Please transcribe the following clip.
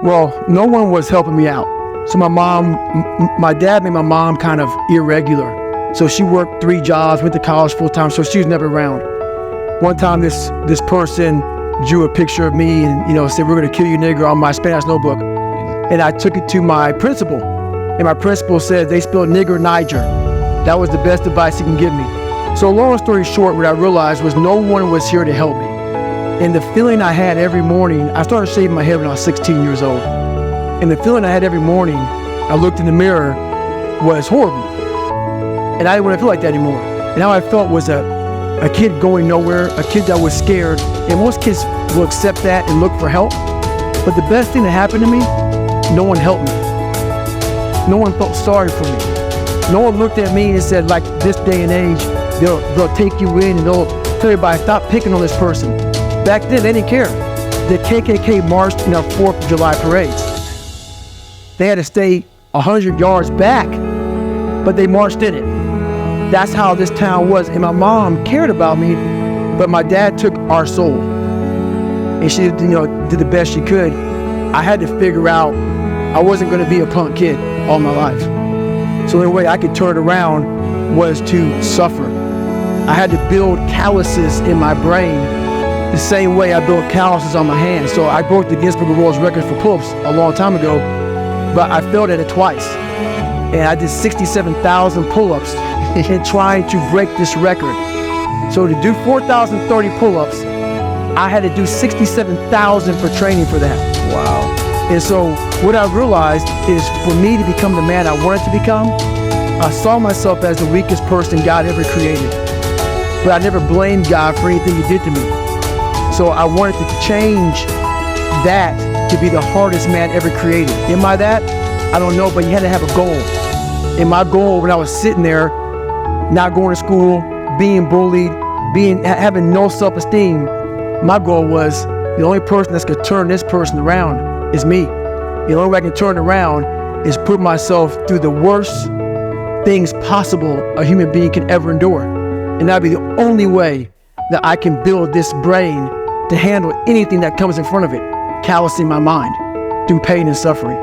Well, no one was helping me out. So my dad made my mom kind of irregular. So she worked 3 jobs, went to college full time, so she was never around. One time this person drew a picture of me and said, "We're gonna kill you, nigger," on my Spanish notebook. And I took it to my principal. And my principal said, "They spelled nigger Niger." That was the best advice he can give me. So long story short, what I realized was no one was here to help me. And the feeling I had every morning, I started shaving my head when I was 16 years old. And the feeling I had every morning, I looked in the mirror, was horrible. And I didn't want to feel like that anymore. And how I felt was a kid going nowhere, a kid that was scared. And most kids will accept that and look for help. But the best thing that happened to me, no one helped me. No one felt sorry for me. No one looked at me and said, like this day and age, they'll take you in and they'll tell everybody, stop picking on this person. Back then, they didn't care. The KKK marched in our 4th of July parades. They had to stay 100 yards back, but they marched in it. That's how this town was. And my mom cared about me, but my dad took our soul. And she did the best she could. I had to figure out I wasn't going to be a punk kid all my life. So the only way I could turn it around was to suffer. I had to build calluses in my brain the same way I built calluses on my hands. So I broke the Guinness Book of World Records for pull-ups a long time ago, but I failed at it twice. And I did 67,000 pull-ups in trying to break this record. So to do 4,030 pull-ups, I had to do 67,000 for training for that. Wow. And so what I realized is for me to become the man I wanted to become, I saw myself as the weakest person God ever created. But I never blamed God for anything he did to me. So I wanted to change that to be the hardest man ever created. Am I that? I don't know, but you had to have a goal. And my goal when I was sitting there, not going to school, being bullied, having no self-esteem, my goal was the only person that's gonna turn this person around is me. The only way I can turn around is put myself through the worst things possible a human being can ever endure. And that'd be the only way that I can build this brain to handle anything that comes in front of it, callousing my mind through pain and suffering.